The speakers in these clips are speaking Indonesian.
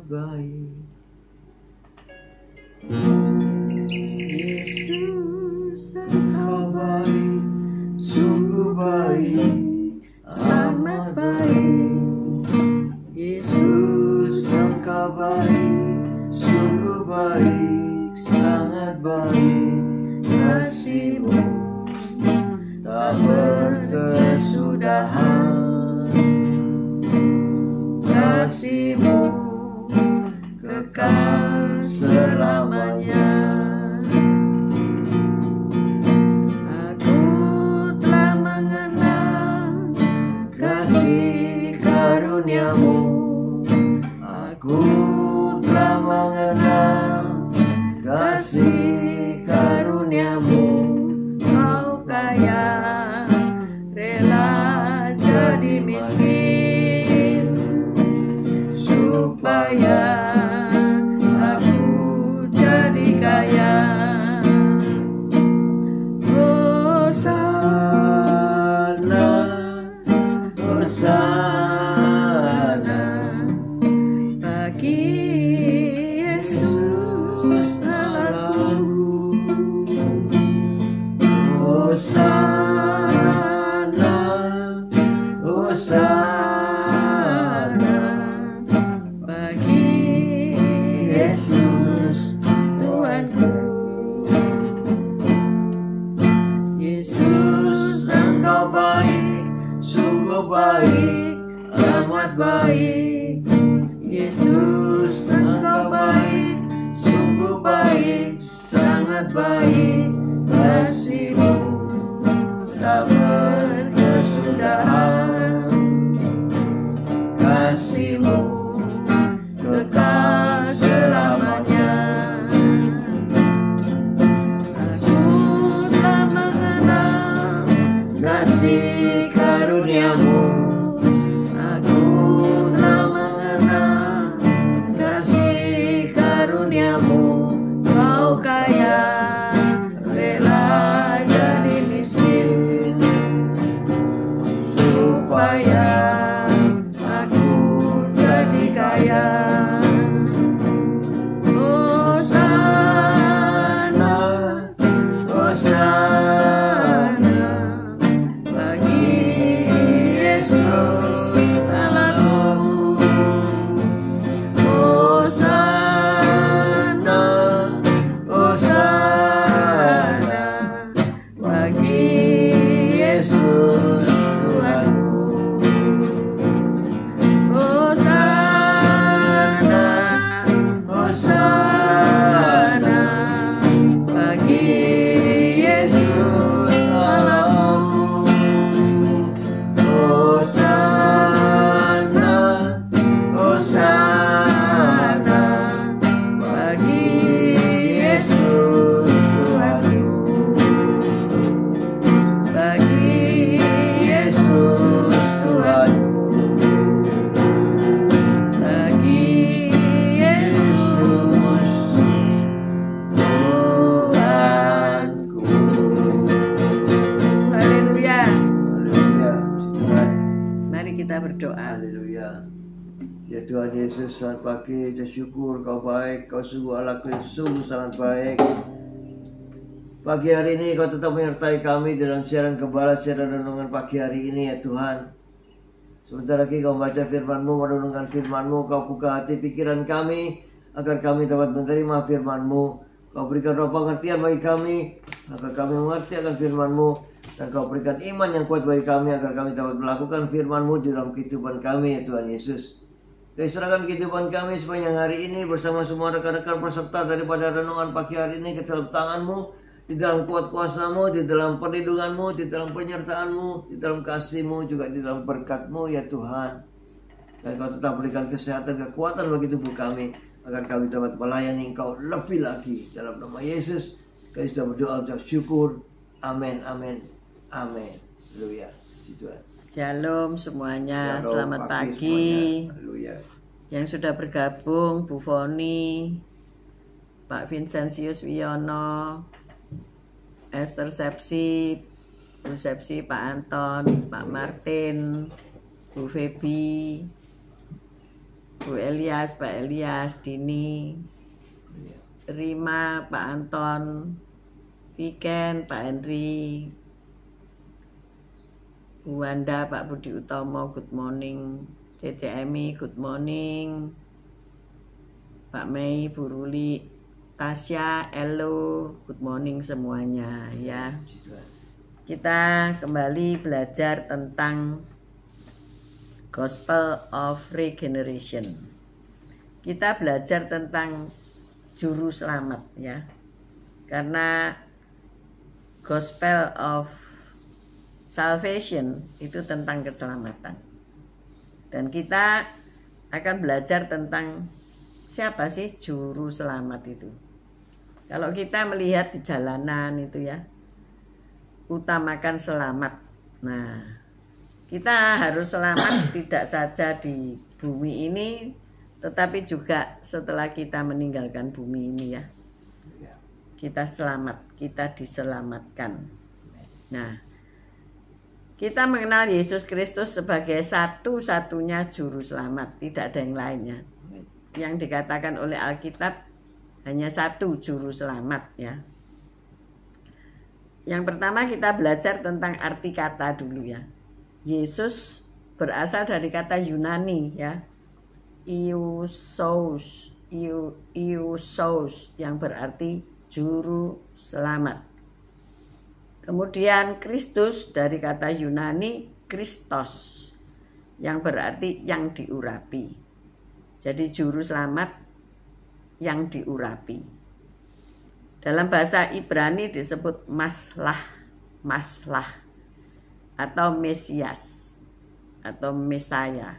baik. Yesus, Engkau baik, sungguh baik, amat baik. Yesus, Engkau baik, sungguh baik, sangat baik. Kasih-Mu tak berkesudahan. Kasih-Mu kekal selamanya. aku telah mengenal Kasih karunia-Mu, aku telah mengenal kasih karunia-Mu. Kau kaya, rela jadi miskin, supaya aku jadi kaya. Hosana, Hosana, Bagi Yesus Allahku. Hosana, Hosana, Bagi Yesus Tuhanku. Yesus, Engkau baik, sungguh baik, amat baik. Yesus, Engkau baik, sungguh baik, sangat baik. Kasih-Mu tak berkesudahan. Kasih-Mu kekal selamanya. aku telah mengenal Kasih karunia-Mu, aku telah mengenal kasih karunia-Mu. Kau kaya, rela jadi miskin, supaya aku jadi kaya. Hosana, Hosana, bagi Yesus Allahku. Hosana, Hosana, bagi Yesus Tuhanku. Hosana, Hosana, bagi Yesus Allahku. Hosana, Hosana, bagi Yesus Tuhanku. Bagi Yesus Tuhanku. Bagi Yesus Tuhanku. Haleluya. Haleluya, Tuhan. Mari kita berdoa. Haleluya. Ya Tuhan Yesus, selamat pagi. Kita syukur Kau baik, Kau sungguh Allah yang sungguh sangat baik. Pagi hari ini Kau tetap menyertai kami dalam siaran Gembala, siaran renungan pagi hari ini ya Tuhan. Sebentar lagi Kau baca firman-Mu, merenungkan firman-Mu. Kau buka hati pikiran kami agar kami dapat menerima firman-Mu. Kau berikan roh pengertian bagi kami agar kami mengerti akan firman-Mu. Dan Kau berikan iman yang kuat bagi kami agar kami dapat melakukan firman-Mu di dalam kehidupan kami ya Tuhan Yesus. Kau serahkan kehidupan kami sepanjang hari ini bersama semua rekan-rekan peserta daripada renungan pagi hari ini ke dalam tangan-Mu, di dalam kuat kuasa-Mu, di dalam perlindungan-Mu, di dalam penyertaan-Mu, di dalam kasih-Mu, juga di dalam berkat-Mu ya Tuhan. Dan Kau tetap berikan kesehatan, kekuatan bagi tubuh kami agar kami dapat melayani Engkau lebih lagi. Dalam nama Yesus kami sudah berdoa, ucap syukur. Amin, amin, amin. Haleluya, puji Tuhan. Shalom semuanya, Shalom, selamat pagi. semuanya. Haleluya. Yang sudah bergabung, Bu Foni, Pak Vincentius Wiono, Esther Sepsi, Bu Sepsi, Pak Anton, Pak Martin, Bu Febi, Bu Elias, Pak Elias, Dini, Rima, Pak Anton, Viken, Pak Henry, Bu Wanda, Pak Budi Utomo, good morning. CCMI, good morning. Pak Mei, Bu Ruli, Tasya, Elo, good morning semuanya ya. Kita kembali belajar tentang Gospel of Regeneration. Kita belajar tentang juru selamat ya. Karena Gospel of Salvation itu tentang keselamatan. Dan kita akan belajar tentang siapa sih juru selamat itu. Kalau kita melihat di jalanan itu ya, utamakan selamat. Nah, kita harus selamat tidak saja di bumi ini, tetapi juga setelah kita meninggalkan bumi ini ya. Kita selamat, kita diselamatkan. Nah, kita mengenal Yesus Kristus sebagai satu-satunya juru selamat, tidak ada yang lainnya. Yang dikatakan oleh Alkitab hanya satu juru selamat ya. Yang pertama kita belajar tentang arti kata dulu ya. Yesus berasal dari kata Yunani ya. Iousos yang berarti juru selamat. Kemudian Kristus dari kata Yunani Kristos yang berarti yang diurapi. Jadi juru selamat yang diurapi. Dalam bahasa Ibrani disebut maslah atau Mesias atau Mesaya.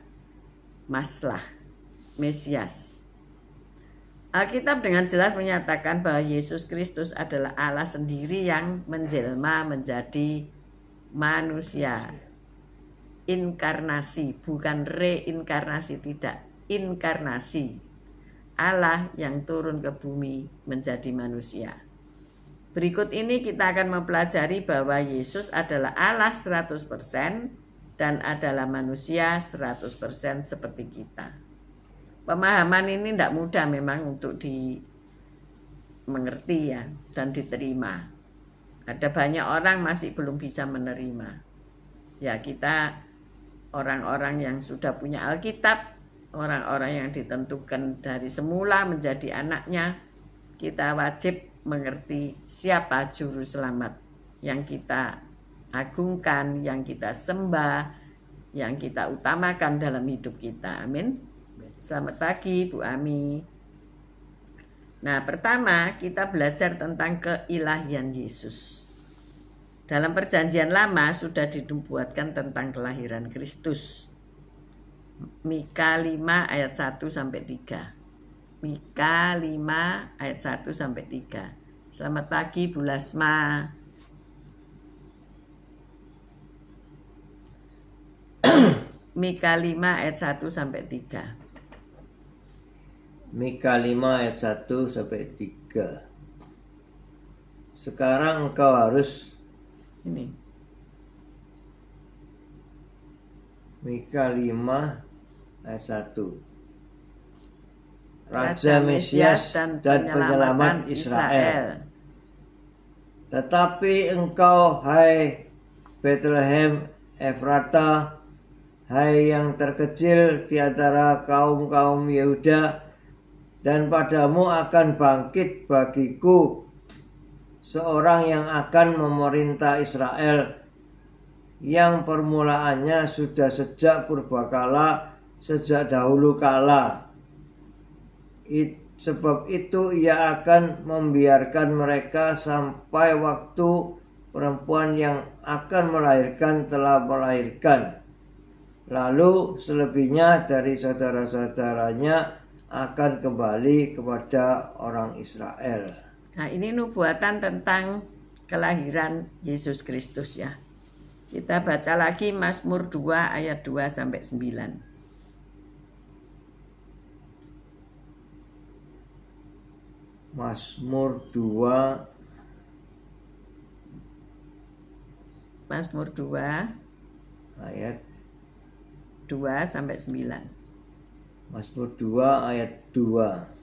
Maslah, Mesias. Alkitab dengan jelas menyatakan bahwa Yesus Kristus adalah Allah sendiri yang menjelma menjadi manusia. Inkarnasi, bukan reinkarnasi, tidak. Inkarnasi. Allah yang turun ke bumi menjadi manusia. Berikut ini kita akan mempelajari bahwa Yesus adalah Allah 100% dan adalah manusia 100% seperti kita. Pemahaman ini tidak mudah memang untuk dimengerti ya dan diterima. Ada banyak orang masih belum bisa menerima. Ya, kita orang-orang yang sudah punya Alkitab, orang-orang yang ditentukan dari semula menjadi anaknya, kita wajib mengerti siapa juru selamat yang kita agungkan, yang kita sembah, yang kita utamakan dalam hidup kita. Amin. Selamat pagi Bu Ami. Nah, pertama kita belajar tentang keilahian Yesus. Dalam perjanjian lama sudah dinubuatkan tentang kelahiran Kristus. Mika 5 ayat 1 sampai 3. Mika 5 ayat 1 sampai 3. Selamat pagi Bu Lasma. Mika 5 ayat 1 sampai 3. Mika 5 ayat 1 sampai 3. Sekarang engkau harus ini. Mika 5 ayat 1. Raja Mesias dan penyelamat Israel. Tetapi engkau, hai Bethlehem Efrata, hai yang terkecil di antara kaum-kaum Yehuda, dan padamu akan bangkit bagiku seorang yang akan memerintah Israel, yang permulaannya sudah sejak purbakala, sejak dahulu kala. Sebab itu ia akan membiarkan mereka sampai waktu perempuan yang akan melahirkan telah melahirkan. Lalu selebihnya dari saudara-saudaranya akan kembali kepada orang Israel. Nah, ini nubuatan tentang kelahiran Yesus Kristus ya. Kita baca lagi Mazmur 2 ayat 2 sampai 9. Mazmur 2 Mazmur 2 ayat 2 sampai 9. Mazmur 2 ayat 2.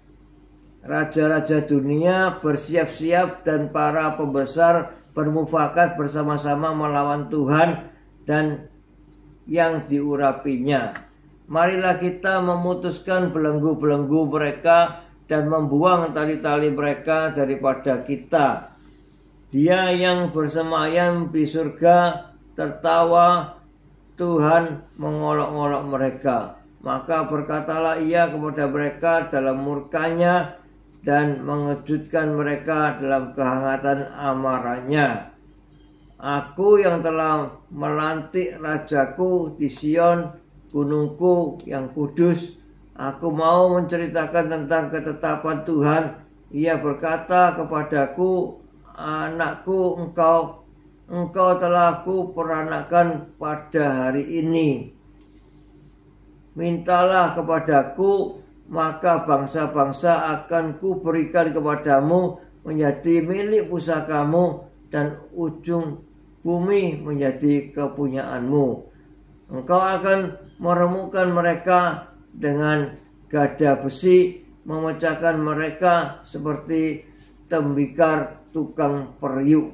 Raja-raja dunia bersiap-siap dan para pembesar bermufakat bersama-sama melawan Tuhan dan yang diurapinya. Marilah kita memutuskan belenggu-belenggu mereka dan membuang tali-tali mereka daripada kita. Dia yang bersemayam di surga tertawa, Tuhan mengolok-olok mereka. Maka berkatalah ia kepada mereka dalam murkanya dan mengejutkan mereka dalam kehangatan amarahnya. Aku yang telah melantik rajaku di Sion, gunungku yang kudus. Aku mau menceritakan tentang ketetapan Tuhan. Ia berkata kepadaku, anakku, engkau telah kuperanakan pada hari ini. Mintalah kepadaku, maka bangsa-bangsa akan kuberikan kepadamu menjadi milik pusakamu dan ujung bumi menjadi kepunyaanmu. Engkau akan meremukkan mereka dengan gada besi, memecahkan mereka seperti tembikar tukang periuk.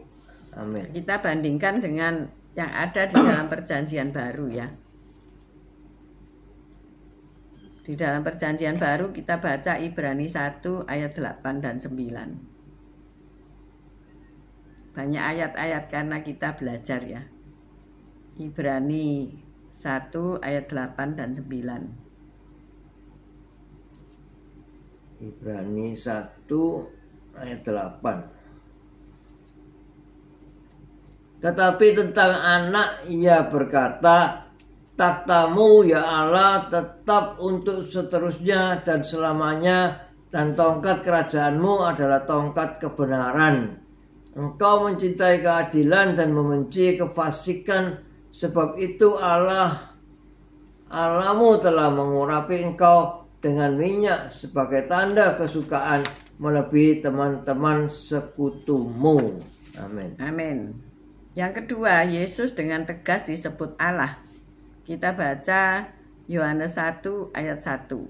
Amin. Kita bandingkan dengan yang ada di dalam perjanjian baru ya. Di dalam perjanjian baru kita baca Ibrani 1 ayat 8 dan 9. Banyak ayat-ayat karena kita belajar ya. Ibrani 1 ayat 8 dan 9. Ibrani 1 ayat 8. Tetapi tentang anak ia berkata, takhtamu ya Allah tetap untuk seterusnya dan selamanya, dan tongkat kerajaanmu adalah tongkat kebenaran. Engkau mencintai keadilan dan membenci kefasikan, sebab itu Allahmu telah mengurapi engkau dengan minyak sebagai tanda kesukaan melebihi teman-teman sekutumu. Amin. Amin. Yang kedua, Yesus dengan tegas disebut Allah. Kita baca Yohanes 1 ayat 1.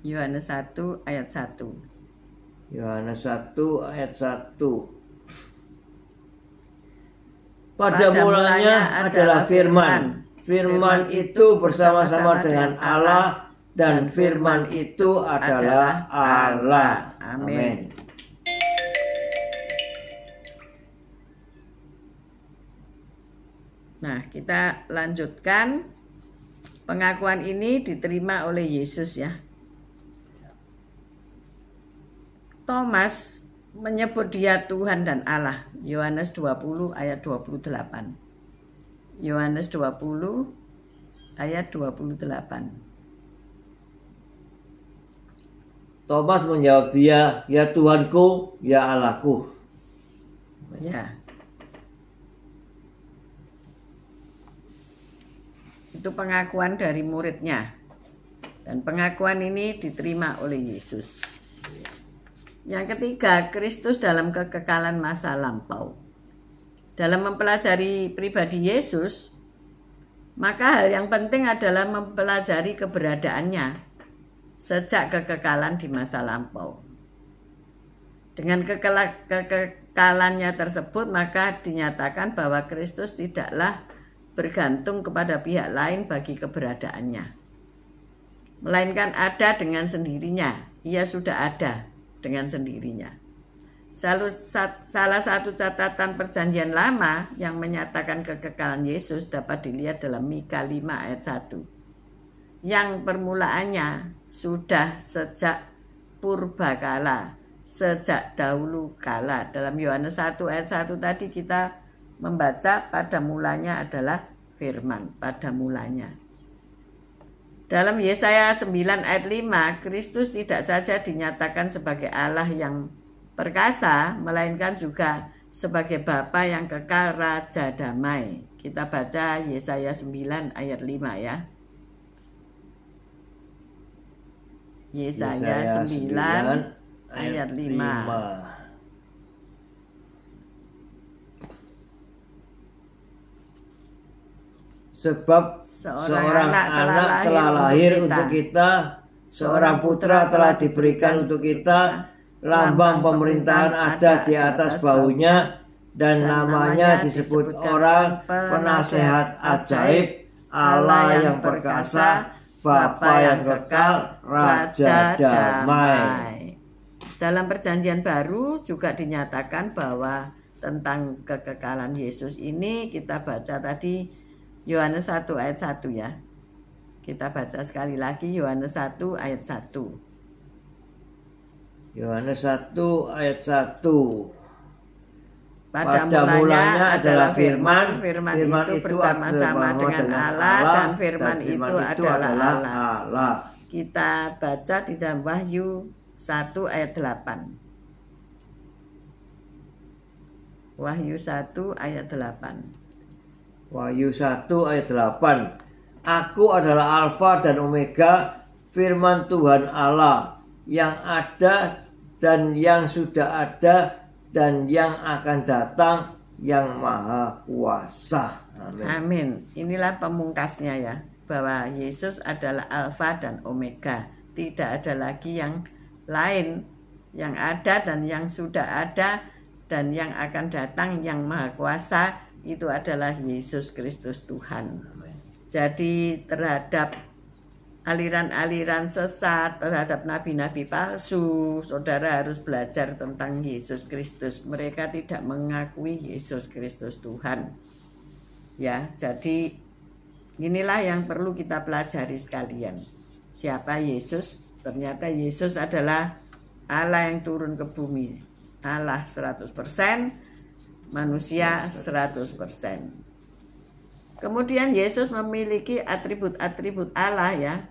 Yohanes 1 ayat 1. Yohanes 1 ayat 1. Pada mulanya adalah firman. Firman itu bersama-sama dengan Allah dan firman itu adalah Allah. Amin. Nah, kita lanjutkan. Pengakuan ini diterima oleh Yesus ya. Thomas menyebut dia Tuhan dan Allah. Yohanes 20 ayat 28. Yohanes 20 ayat 28. Thomas menjawab dia, ya Tuhanku, ya Allahku. Ya. Itu pengakuan dari muridnya. Dan pengakuan ini diterima oleh Yesus. Yang ketiga, Kristus dalam kekekalan masa lampau. Dalam mempelajari pribadi Yesus, maka hal yang penting adalah mempelajari keberadaannya sejak kekekalan di masa lampau. Dengan kekekalannya tersebut, maka dinyatakan bahwa Kristus tidaklah bergantung kepada pihak lain bagi keberadaannya, melainkan ada dengan sendirinya. Ia sudah ada dengan sendirinya. Salah satu catatan perjanjian lama yang menyatakan kekekalan Yesus dapat dilihat dalam Mika 5 ayat 1, yang permulaannya sudah sejak purbakala, sejak dahulu kala. Dalam Yohanes 1 ayat 1 tadi kita membaca pada mulanya adalah firman, pada mulanya. Dalam Yesaya 9 ayat 5, Kristus tidak saja dinyatakan sebagai Allah yang perkasa, melainkan juga sebagai Bapa yang kekal, Raja damai. Kita baca Yesaya 9 ayat 5 ya. Yesaya 9 ayat 5. Sebab seorang anak telah lahir untuk kita, seorang putra telah diberikan untuk kita, lambang pemerintahan ada di atas bahunya, dan namanya disebut orang penasehat ajaib, Allah yang perkasa, Bapa yang kekal, Raja damai. Dalam perjanjian baru juga dinyatakan bahwa tentang kekekalan Yesus ini kita baca tadi Yohanes 1 ayat 1 ya. Kita baca sekali lagi Yohanes 1 ayat 1. Yohanes 1 ayat 1. Pada mulanya adalah firman, firman itu bersama-sama dengan Allah, dan firman itu adalah Allah. Kita baca di dalam Wahyu 1 ayat 8. Wahyu 1 ayat 8. Wahyu 1 ayat 8. Aku adalah Alfa dan Omega, firman Tuhan Allah, yang ada dan yang sudah ada dan yang akan datang, yang maha kuasa. Amin. Amin. Inilah pemungkasnya ya, bahwa Yesus adalah Alfa dan Omega. Tidak ada lagi yang lain, yang ada dan yang sudah ada dan yang akan datang, yang maha kuasa, itu adalah Yesus Kristus Tuhan. Amin. Jadi terhadap aliran-aliran sesat, terhadap nabi-nabi palsu, saudara harus belajar tentang Yesus Kristus. Mereka tidak mengakui Yesus Kristus Tuhan. Ya, jadi inilah yang perlu kita pelajari sekalian. Siapa Yesus? Ternyata Yesus adalah Allah yang turun ke bumi. Allah 100%, manusia 100%. Kemudian Yesus memiliki atribut-atribut Allah ya.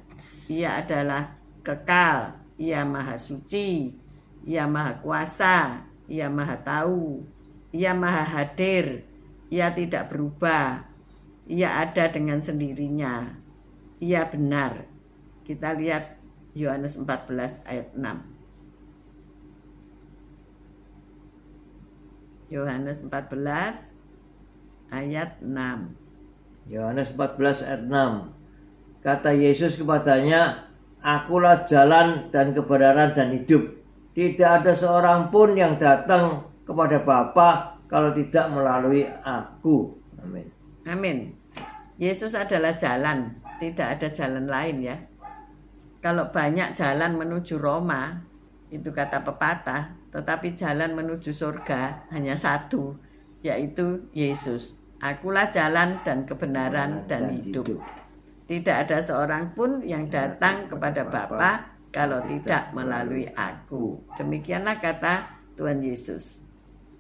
Ia adalah kekal, ia maha suci, ia maha kuasa, ia maha tahu, ia maha hadir, ia tidak berubah, ia ada dengan sendirinya, ia benar. Kita lihat Yohanes 14 ayat 6. Yohanes 14 ayat 6. Yohanes 14 ayat 6. Kata Yesus kepadanya, Akulah jalan dan kebenaran dan hidup. Tidak ada seorang pun yang datang kepada Bapa kalau tidak melalui aku. Amin. Amin. Yesus adalah jalan, tidak ada jalan lain ya. Kalau banyak jalan menuju Roma, itu kata pepatah, tetapi jalan menuju surga hanya satu, yaitu Yesus. Akulah jalan dan kebenaran dan hidup. Tidak ada seorang pun yang datang kepada Bapa kalau tidak melalui aku. Demikianlah kata Tuhan Yesus.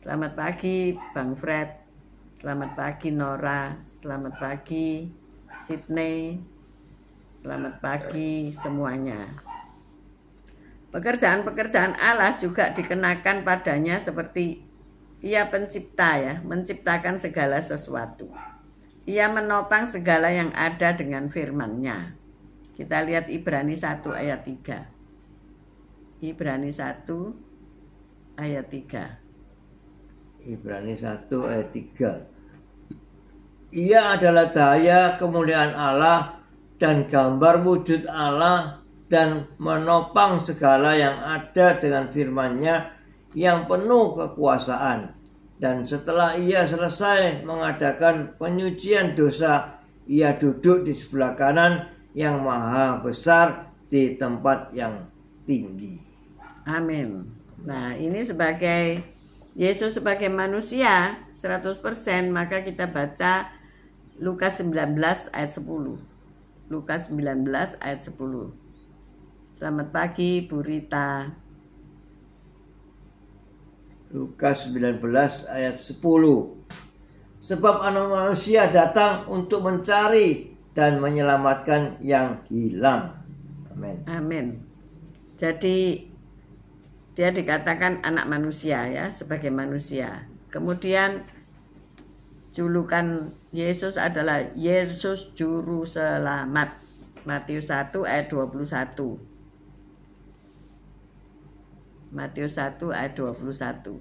Selamat pagi Bang Fred, selamat pagi Nora, selamat pagi Sydney, selamat pagi semuanya. Pekerjaan-pekerjaan Allah juga dikenakan padanya seperti Ia pencipta ya, menciptakan segala sesuatu. Ia menopang segala yang ada dengan firman-Nya. Kita lihat Ibrani 1 ayat 3. Ibrani 1 ayat 3. Ibrani 1 ayat 3. Ia adalah cahaya kemuliaan Allah dan gambar wujud Allah, dan menopang segala yang ada dengan firman-Nya yang penuh kekuasaan. Dan setelah ia selesai mengadakan penyucian dosa, ia duduk di sebelah kanan yang maha besar di tempat yang tinggi. Amin. Nah, ini sebagai Yesus sebagai manusia 100%, maka kita baca Lukas 19 ayat 10. Lukas 19 ayat 10. Selamat pagi Bu Rita. Lukas 19 ayat 10. Sebab Anak Manusia datang untuk mencari dan menyelamatkan yang hilang. Amin. Amin. Jadi dia dikatakan anak manusia ya, sebagai manusia. Kemudian julukan Yesus adalah Yesus Juru Selamat. Matius 1 ayat 21. Matius 1 ayat 21.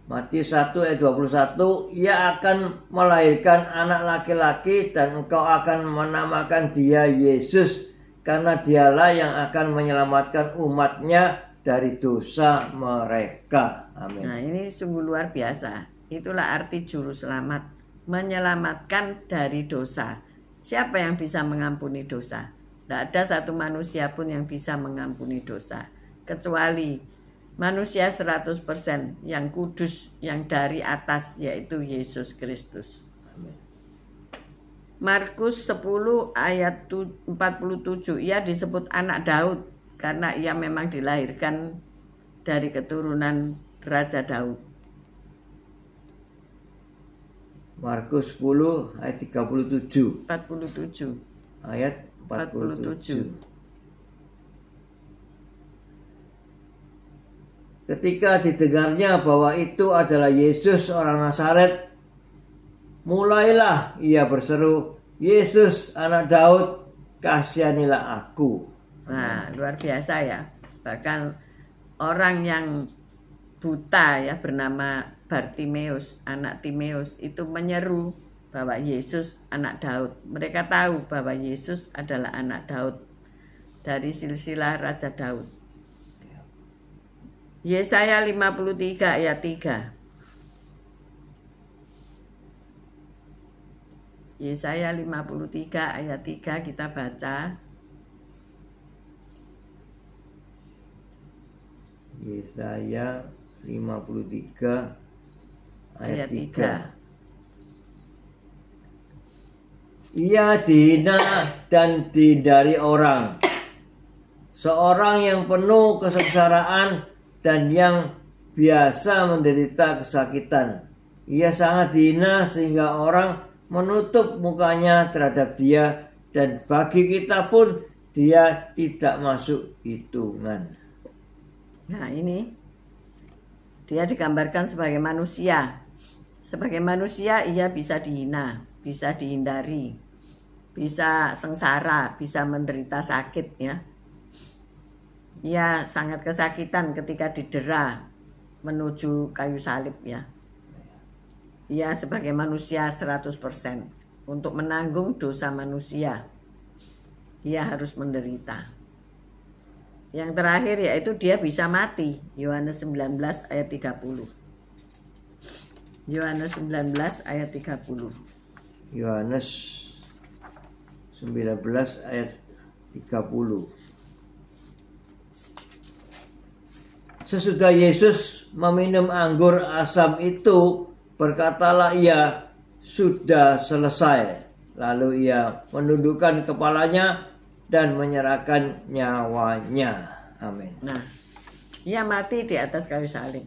Matius 1 ayat 21, ia akan melahirkan anak laki-laki dan engkau akan menamakan dia Yesus, karena dialah yang akan menyelamatkan umatnya dari dosa mereka. Amin. Nah, ini sungguh luar biasa. Itulah arti juru selamat, menyelamatkan dari dosa. Siapa yang bisa mengampuni dosa? Tidak ada satu manusia pun yang bisa mengampuni dosa, kecuali manusia 100% yang kudus, yang dari atas, yaitu Yesus Kristus. Amin. Markus 10 ayat 47, ia disebut anak Daud karena ia memang dilahirkan dari keturunan Raja Daud. Markus 10 ayat 47. 47. Ayat 47. Ketika didengarnya bahwa itu adalah Yesus orang Nazaret, mulailah ia berseru, Yesus anak Daud, kasihanilah aku. Nah, luar biasa ya. Bahkan orang yang buta ya bernama Bartimeus, anak Timeus, itu menyeru bahwa Yesus anak Daud. Mereka tahu bahwa Yesus adalah anak Daud dari silsilah Raja Daud. Yesaya 53 ayat 3. Yesaya 53 ayat 3 kita baca. Yesaya 53 ayat 3. Ia dihina dan dihindari orang, seorang yang penuh kesengsaraan dan yang biasa menderita kesakitan. Ia sangat dihina sehingga orang menutup mukanya terhadap dia, dan bagi kita pun dia tidak masuk hitungan. Nah, ini dia digambarkan sebagai manusia. Sebagai manusia ia bisa dihina, bisa dihindari, bisa sengsara, bisa menderita sakit ya. Ia sangat kesakitan ketika didera menuju kayu salib ya. Ia sebagai manusia 100% untuk menanggung dosa manusia. Ia harus menderita. Yang terakhir yaitu dia bisa mati. Yohanes 19 ayat 30. Yohanes 19 ayat 30. Yohanes 19 ayat 30. Sesudah Yesus meminum anggur asam itu, berkatalah ia, sudah selesai. Lalu ia menundukkan kepalanya dan menyerahkan nyawanya. Amin. Nah, ia mati di atas kayu salib.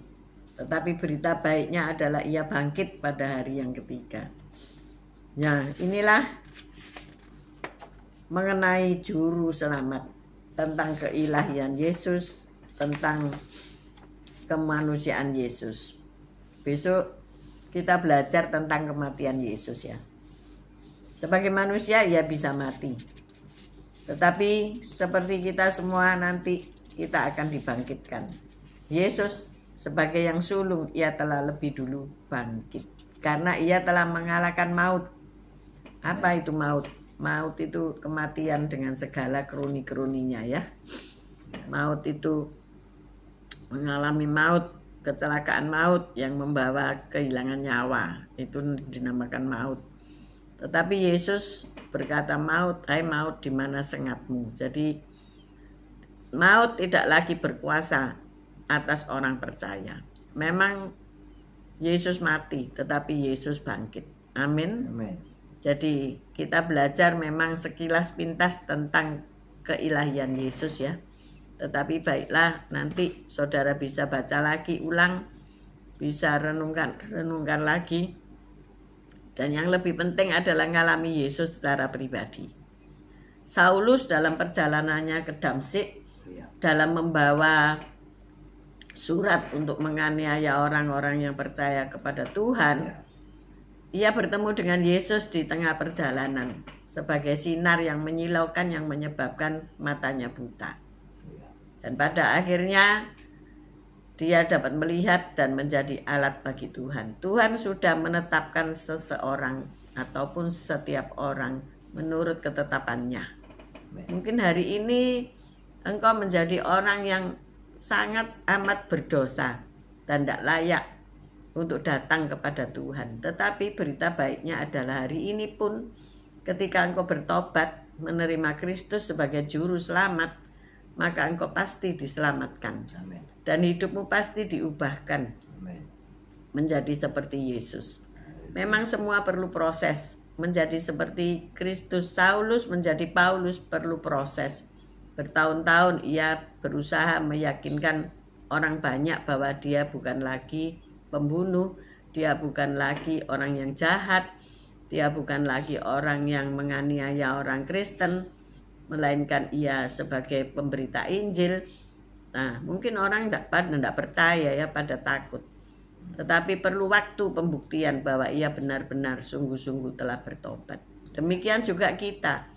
Tetapi berita baiknya adalah ia bangkit pada hari yang ketiga. Nah, inilah mengenai juru selamat, tentang keilahian Yesus, tentang kemanusiaan Yesus. Besok kita belajar tentang kematian Yesus ya. Sebagai manusia ia bisa mati. Tetapi seperti kita semua nanti kita akan dibangkitkan. Yesus sebagai yang sulung, ia telah lebih dulu bangkit. Karena ia telah mengalahkan maut. Apa itu maut? Maut itu kematian dengan segala kroni-kroninya ya. Maut itu mengalami maut, kecelakaan maut yang membawa kehilangan nyawa. Itu dinamakan maut. Tetapi Yesus berkata, maut, hai maut, di mana sengatmu? Jadi maut tidak lagi berkuasa atas orang percaya. Memang Yesus mati, tetapi Yesus bangkit. Amin. Amin. Jadi kita belajar memang sekilas pintas tentang keilahian Yesus ya. Tetapi baiklah, nanti saudara bisa baca lagi ulang, bisa renungkan lagi. Dan yang lebih penting adalah mengalami Yesus secara pribadi. Saulus dalam perjalanannya ke Damsyik, dalam membawa surat untuk menganiaya orang-orang yang percaya kepada Tuhan, ia bertemu dengan Yesus di tengah perjalanan sebagai sinar yang menyilaukan, yang menyebabkan matanya buta. Dan pada akhirnya dia dapat melihat dan menjadi alat bagi Tuhan. Tuhan sudah menetapkan seseorang ataupun setiap orang menurut ketetapannya. Mungkin hari ini engkau menjadi orang yang sangat amat berdosa dan tidak layak untuk datang kepada Tuhan. Tetapi berita baiknya adalah hari ini pun ketika engkau bertobat, menerima Kristus sebagai juru selamat, maka engkau pasti diselamatkan. Amin. Dan hidupmu pasti diubahkan Amin. menjadi seperti Yesus. Memang semua perlu proses. Menjadi seperti Kristus, Saulus menjadi Paulus perlu proses. Bertahun-tahun ia berusaha meyakinkan orang banyak bahwa dia bukan lagi pembunuh, dia bukan lagi orang yang jahat, dia bukan lagi orang yang menganiaya orang Kristen, melainkan ia sebagai pemberita Injil. Nah, mungkin orang tidak percaya ya, pada takut. Tetapi perlu waktu pembuktian bahwa ia benar-benar sungguh-sungguh telah bertobat. Demikian juga kita.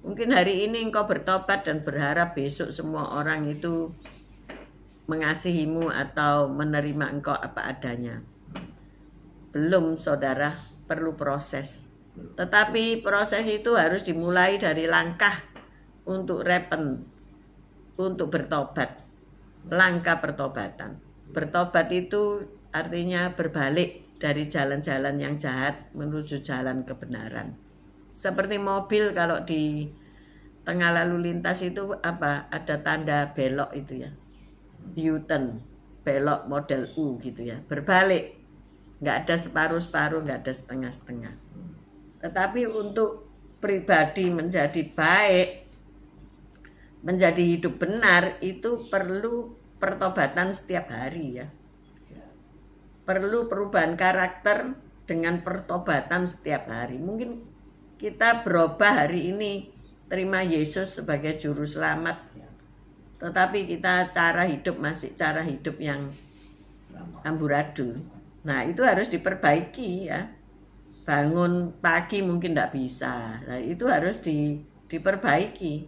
Mungkin hari ini engkau bertobat dan berharap besok semua orang itu mengasihimu atau menerima engkau apa adanya. Belum, saudara, perlu proses. Tetapi proses itu harus dimulai dari langkah untuk repent, untuk bertobat. Langkah pertobatan. Bertobat itu artinya berbalik dari jalan-jalan yang jahat menuju jalan kebenaran. Seperti mobil kalau di tengah lalu lintas itu apa? Ada tanda belok itu ya. U-turn, belok model U gitu ya. Berbalik. Nggak ada separuh-separuh, nggak ada setengah-setengah. Tetapi untuk pribadi menjadi baik, menjadi hidup benar, itu perlu pertobatan setiap hari ya. Perlu perubahan karakter dengan pertobatan setiap hari. Mungkin kita berubah hari ini, terima Yesus sebagai juru selamat, tetapi kita cara hidup masih cara hidup yang amburadul. Nah, itu harus diperbaiki ya. Bangun pagi mungkin tidak bisa. Nah, itu harus diperbaiki,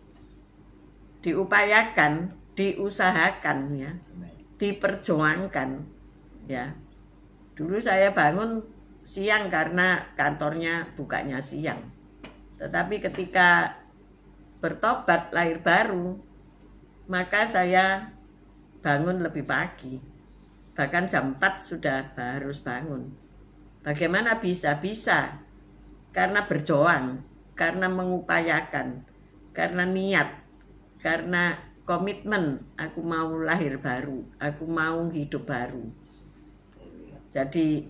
diupayakan, diusahakan ya, diperjuangkan ya. Dulu saya bangun siang karena kantornya bukanya siang. Tetapi ketika bertobat lahir baru, maka saya bangun lebih pagi. Bahkan jam 4 sudah harus bangun. Bagaimana bisa? Bisa karena berjuang, karena mengupayakan, karena niat, karena komitmen. Aku mau lahir baru, aku mau hidup baru. Jadi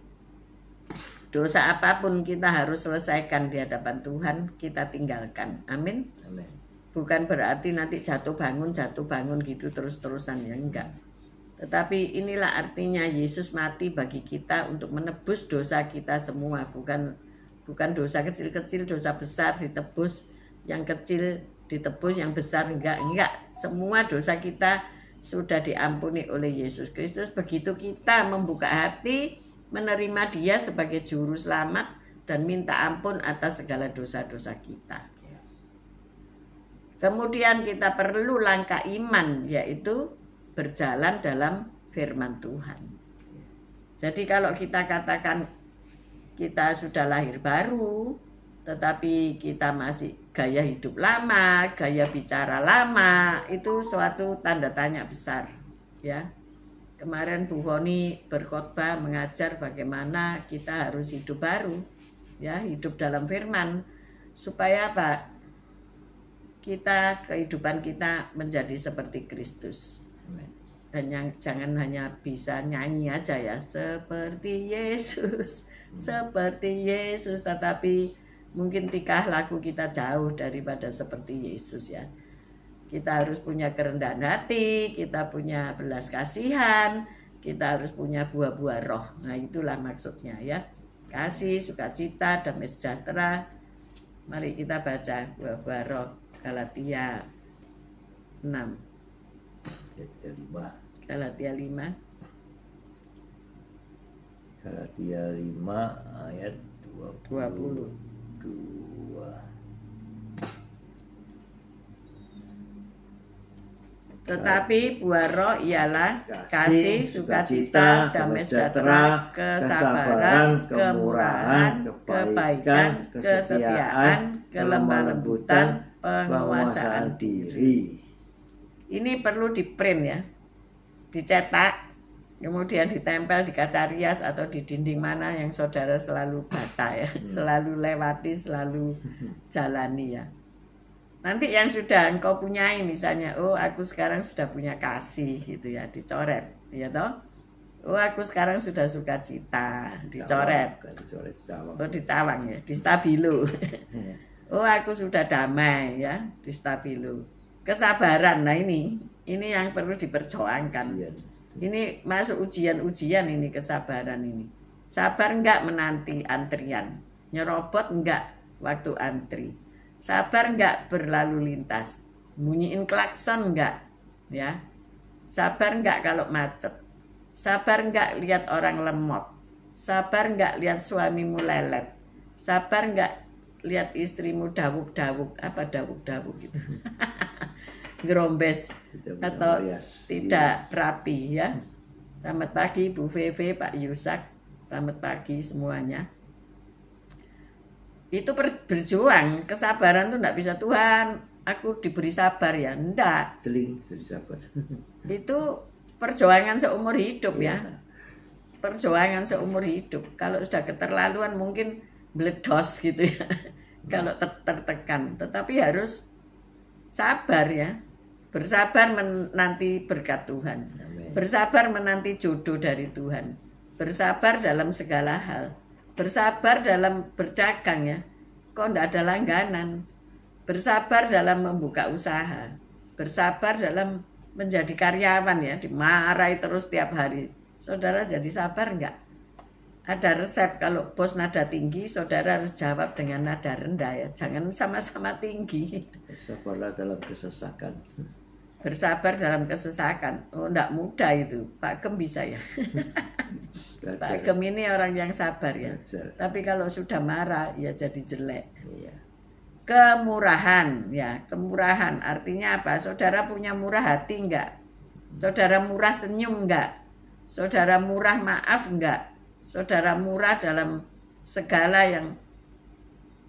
dosa apapun kita harus selesaikan di hadapan Tuhan, kita tinggalkan. Amin. Amin. Bukan berarti nanti jatuh bangun gitu terus-terusan ya, enggak. Tetapi inilah artinya Yesus mati bagi kita untuk menebus dosa kita semua, bukan dosa kecil-kecil, dosa besar ditebus, yang kecil ditebus, yang besar enggak. Semua dosa kita sudah diampuni oleh Yesus Kristus. Begitu kita membuka hati, menerima Dia sebagai juru selamat dan minta ampun atas segala dosa-dosa kita. Kemudian kita perlu langkah iman, yaitu berjalan dalam firman Tuhan. Jadi kalau kita katakan kita sudah lahir baru, tetapi kita masih gaya hidup lama, gaya bicara lama, itu suatu tanda tanya besar ya. Kemarin Bu Honi berkhotbah mengajar bagaimana kita harus hidup baru ya, hidup dalam firman, supaya apa? Kehidupan kita menjadi seperti Kristus. Dan jangan hanya bisa nyanyi aja ya, seperti Yesus, seperti Yesus, tetapi mungkin tingkah laku kita jauh daripada seperti Yesus ya. Kita harus punya kerendahan hati, kita punya belas kasihan, kita harus punya buah-buah roh. Nah, itulah maksudnya ya. Kasih, sukacita, damai sejahtera. Mari kita baca buah-buah roh, Galatia 6. Galatia 5. Galatia 5 ayat 22. Tetapi buah roh ialah kasih, sukacita, damai sejahtera, kesabaran, kemurahan, kebaikan, kesetiaan, kelemah lembutan, penguasaan diri. Ini perlu di-print ya, dicetak, kemudian ditempel di kaca rias atau di dinding mana yang saudara selalu baca ya, selalu lewati, selalu jalani ya. Nanti yang sudah engkau punyai misalnya, oh aku sekarang sudah punya kasih gitu ya, dicoret, ya toh. Oh aku sekarang sudah sukacita, dicoret. Oh dicawang ya, di stabilo. Oh aku sudah damai ya, di stabilo. Kesabaran, nah ini yang perlu diperjuangkan. Ini masuk ujian-ujian ini, kesabaran ini. Sabar enggak menanti antrian, nyerobot enggak waktu antri. Sabar enggak berlalu lintas, bunyiin klakson enggak, ya. Sabar enggak kalau macet. Sabar enggak lihat orang lemot. Sabar enggak lihat suamimu lelet. Sabar enggak lihat istrimu dawuk-dawuk, apa dawuk-dawuk gitu. Gerombes atau tidak rapi ya. Selamat pagi Bu Veve, Pak Yusak. Selamat pagi semuanya. Itu berjuang, kesabaran tuh enggak bisa, Tuhan aku diberi sabar ya, enggak. Sabar. Itu perjuangan seumur hidup ya. Perjuangan seumur hidup. Kalau sudah keterlaluan mungkin meledos gitu ya. Kalau tertekan, tetapi harus sabar ya. Bersabar menanti berkat Tuhan. Amen. Bersabar menanti jodoh dari Tuhan. Bersabar dalam segala hal. Bersabar dalam berdagang ya, kok enggak ada langganan. Bersabar dalam membuka usaha. Bersabar dalam menjadi karyawan ya, dimarahi terus tiap hari. Saudara jadi sabar enggak? Ada resep, kalau bos nada tinggi, saudara harus jawab dengan nada rendah ya. Jangan sama-sama tinggi. Bersabarlah dalam kesesakan. Bersabar dalam kesesakan. Oh enggak mudah itu, Pak Gem bisa ya. Pak Gem ini orang yang sabar ya. Tapi kalau sudah marah ya jadi jelek. Iya. Kemurahan ya, kemurahan artinya apa? Saudara punya murah hati enggak? Saudara murah senyum enggak? Saudara murah maaf enggak? Saudara murah dalam segala yang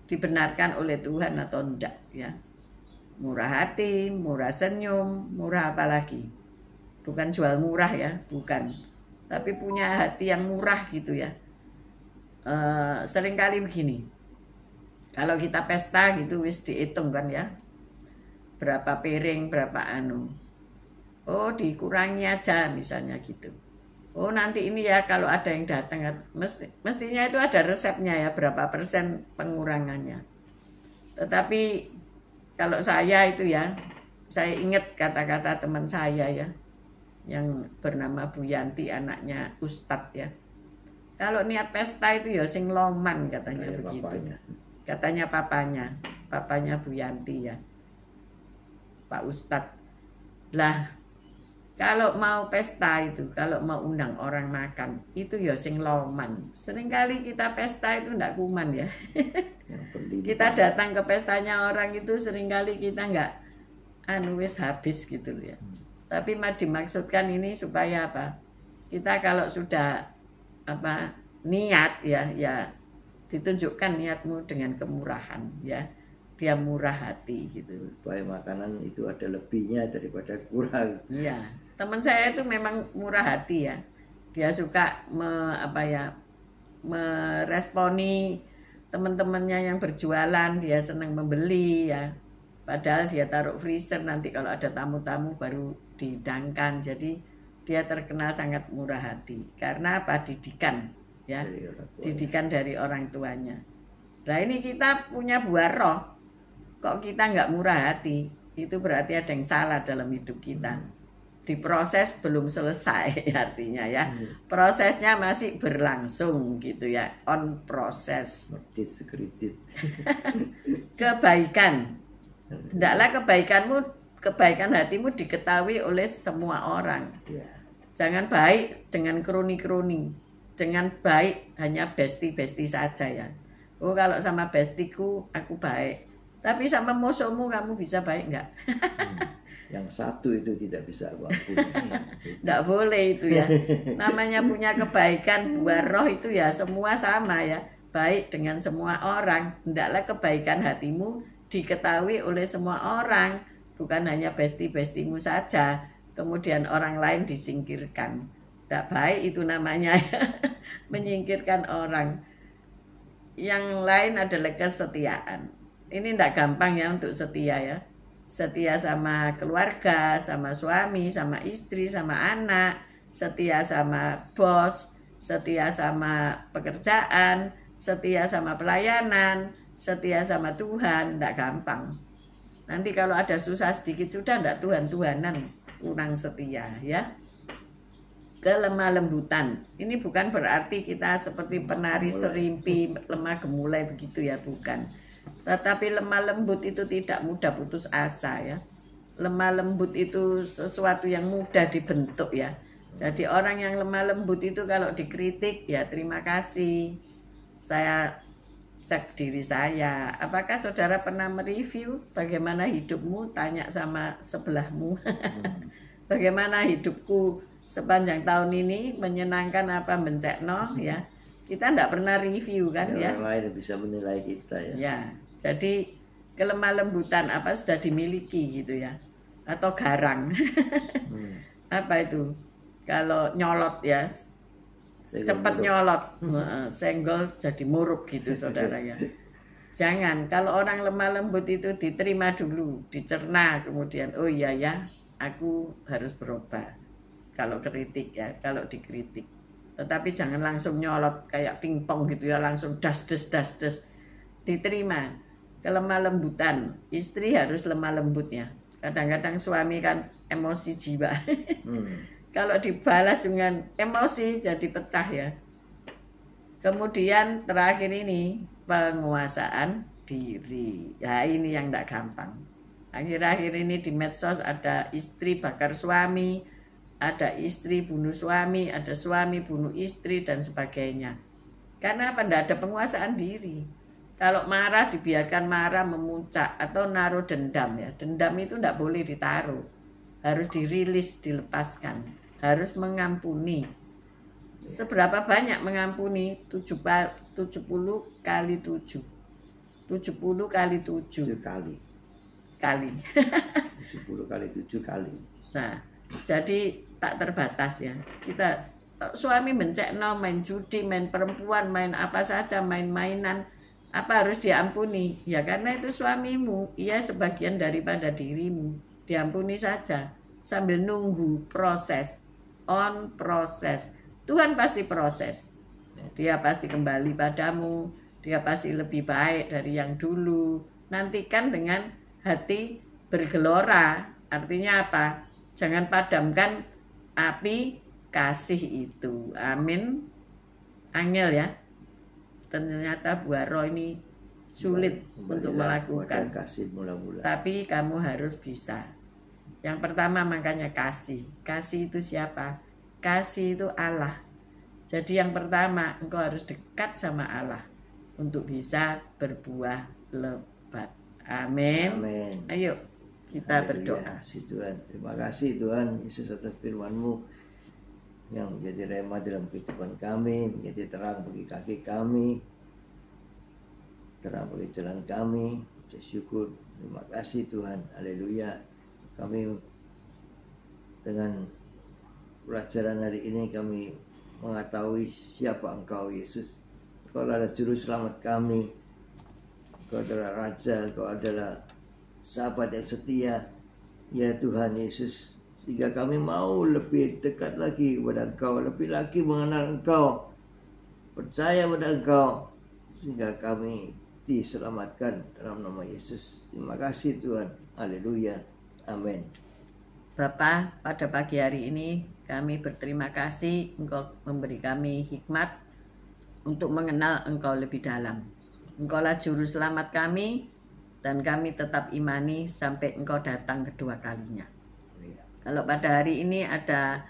dibenarkan oleh Tuhan atau enggak ya? Murah hati, murah senyum, murah apa lagi? Bukan jual murah ya, bukan. Tapi punya hati yang murah gitu ya. Seringkali begini, kalau kita pesta gitu wis dihitung kan ya, berapa piring, berapa anu. Oh dikurangi aja misalnya gitu. Oh nanti ini ya kalau ada yang datang, mestinya itu ada resepnya ya, berapa persen pengurangannya. Tetapi kalau saya itu ya, saya ingat kata-kata teman saya ya, yang bernama Bu Yanti, anaknya Ustadz ya. Kalau niat pesta itu ya sing loman katanya begitu. Papanya. Katanya papanya Bu Yanti ya, Pak Ustadz. Lah kalau mau pesta itu, kalau mau undang orang makan, itu ya sing loman. Seringkali kita pesta itu ndak kuman ya. Kita datang ke pestanya orang itu seringkali kita nggak wis habis gitu ya. Tapi dimaksudkan ini supaya apa? Kita kalau sudah niat ya ditunjukkan niatmu dengan kemurahan ya. Dia murah hati gitu. Supaya makanan itu ada lebihnya daripada kurang. Iya. Teman saya itu memang murah hati ya. Dia suka meresponi teman-temannya yang berjualan, dia senang membeli ya. Padahal dia taruh freezer, nanti kalau ada tamu-tamu baru dihidangkan. Jadi dia terkenal sangat murah hati. Karena apa? Didikan ya. Didikan dari orang tuanya. Nah ini kita punya buah roh. Kok kita nggak murah hati? Itu berarti ada yang salah dalam hidup kita. Diproses belum selesai artinya ya. Prosesnya masih berlangsung gitu ya. On proses. Kebaikan. Hendaklah kebaikan hatimu diketahui oleh semua orang. Jangan baik dengan kroni-kroni. Jangan baik hanya besti-besti saja ya. Oh kalau sama bestiku aku baik. Tapi sama musuhmu kamu bisa baik enggak? Yang satu itu tidak bisa aku ampuni. Tidak boleh itu ya. Namanya punya kebaikan, buah roh itu ya semua sama ya. Baik dengan semua orang. Hendaklah kebaikan hatimu diketahui oleh semua orang. Bukan hanya besti-bestimu saja. Kemudian orang lain disingkirkan. Tidak baik itu namanya. Menyingkirkan orang. Yang lain adalah kesetiaan. Ini tidak gampang ya untuk setia ya. Setia sama keluarga, sama suami, sama istri, sama anak, setia sama bos, setia sama pekerjaan, setia sama pelayanan, setia sama Tuhan, tidak gampang. Nanti kalau ada susah sedikit sudah tidak Tuhan-Tuhanan, kurang setia ya. Kelemah lembutan, ini bukan berarti kita seperti penari serimpi, lemah gemulai begitu ya, bukan. Tetapi lemah lembut itu tidak mudah putus asa ya. Lemah lembut itu sesuatu yang mudah dibentuk ya. Jadi orang yang lemah lembut itu kalau dikritik ya terima kasih. Saya cek diri saya. Apakah saudara pernah mereview bagaimana hidupmu? Tanya sama sebelahmu. Bagaimana hidupku sepanjang tahun ini, menyenangkan apa mencekno ya. Kita tidak pernah review kan ya. Orang lain bisa menilai kita ya. Ya, jadi kelemah lembutan apa sudah dimiliki gitu ya. Atau garang. Apa itu? Kalau nyolot ya, cepat nyolot, senggol jadi muruk gitu saudara ya. Jangan, kalau orang lemah lembut itu diterima dulu, dicerna, kemudian oh iya ya, aku harus berubah. Kalau kritik ya, kalau dikritik. Tetapi jangan langsung nyolot kayak pingpong gitu ya, langsung das. Diterima. Kelemah lembutan, istri harus lemah lembutnya. Kadang-kadang suami kan emosi jiwa. Kalau dibalas dengan emosi jadi pecah ya. Kemudian terakhir ini penguasaan diri. Ya ini yang tidak gampang. Akhir-akhir ini di medsos ada istri bakar suami, ada istri bunuh suami, ada suami bunuh istri dan sebagainya. Karena apa? Tidak ada penguasaan diri. Kalau marah dibiarkan marah memuncak atau naruh dendam ya. Dendam itu tidak boleh ditaruh. Harus dirilis, dilepaskan. Harus mengampuni. Seberapa banyak mengampuni? 70 kali 7. 70 kali 7 kali. 70 kali 7 kali. Nah, jadi tak terbatas ya. Kita suami mencekno, main judi, main perempuan, main apa saja, main-mainan, apa harus diampuni? Ya karena itu suamimu, ia sebagian daripada dirimu. Diampuni saja sambil nunggu proses, on proses. Tuhan pasti proses. Dia pasti kembali padamu, dia pasti lebih baik dari yang dulu. Nantikan dengan hati bergelora. Artinya apa? Jangan padamkan api kasih itu. Amin. Angel ya. Ternyata buah roh ini sulit untuk melakukan. Kasih mula-mula. Tapi kamu harus bisa. Yang pertama makanya kasih. Kasih itu siapa? Kasih itu Allah. Jadi yang pertama engkau harus dekat sama Allah untuk bisa berbuah lebat. Amin. Amin. Ayo kita berdoa. Tuhan, terima kasih Tuhan Yesus atas firman-Mu yang menjadi rema dalam kehidupan kami, menjadi terang bagi kaki kami, terang bagi jalan kami. Syukur, terima kasih Tuhan. Haleluya. Kami dengan pelajaran hari ini kami mengetahui siapa Engkau Yesus. Engkau adalah juru selamat kami. Engkau adalah Raja, Engkau adalah sahabat yang setia, ya Tuhan Yesus, sehingga kami mau lebih dekat lagi kepada Engkau, lebih lagi mengenal Engkau, percaya pada Engkau, sehingga kami diselamatkan dalam nama Yesus. Terima kasih Tuhan. Haleluya. Amin. Bapa, pada pagi hari ini kami berterima kasih Engkau memberi kami hikmat untuk mengenal Engkau lebih dalam. Engkaulah juru selamat kami, dan kami tetap imani sampai Engkau datang kedua kalinya. Kalau pada hari ini ada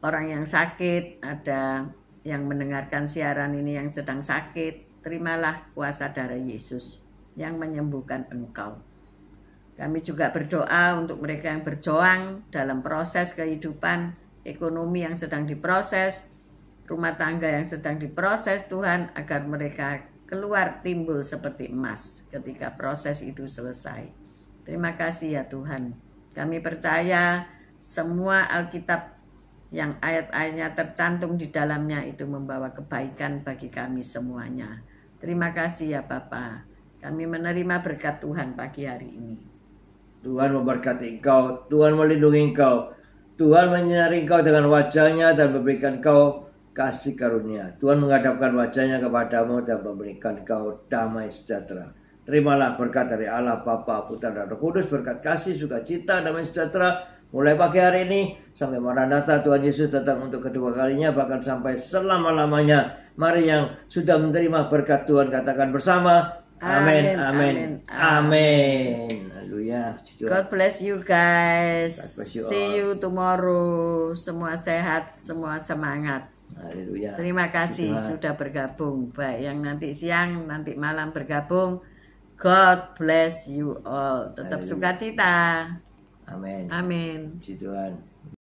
orang yang sakit, ada yang mendengarkan siaran ini yang sedang sakit, terimalah kuasa darah Yesus yang menyembuhkan engkau. Kami juga berdoa untuk mereka yang berjuang dalam proses kehidupan, ekonomi yang sedang diproses, rumah tangga yang sedang diproses Tuhan, agar mereka keluar timbul seperti emas ketika proses itu selesai. Terima kasih ya Tuhan. Kami percaya semua Alkitab yang ayat-ayatnya tercantum di dalamnya itu membawa kebaikan bagi kami semuanya. Terima kasih ya Bapa. Kami menerima berkat Tuhan pagi hari ini. Tuhan memberkati engkau, Tuhan melindungi engkau, Tuhan menyinari engkau dengan wajahnya dan memberikan engkau kasih karunia. Tuhan menghadapkan wajahnya kepadamu dan memberikan engkau damai sejahtera. Terimalah berkat dari Allah Bapa, Putra dan Roh Kudus, berkat kasih, sukacita, damai sejahtera mulai pagi hari ini sampai Maranatha Tuhan Yesus datang untuk kedua kalinya, bahkan sampai selama-lamanya. Mari yang sudah menerima berkat Tuhan katakan bersama, amin, amin, amin. Haleluya. God bless you guys. God bless you all. See you tomorrow. Semua sehat, semua semangat. Haleluya. Terima kasih sudah bergabung. Baik yang nanti siang, nanti malam bergabung. God bless you all. Tetap sukacita. Amin. Amin. Puji Tuhan.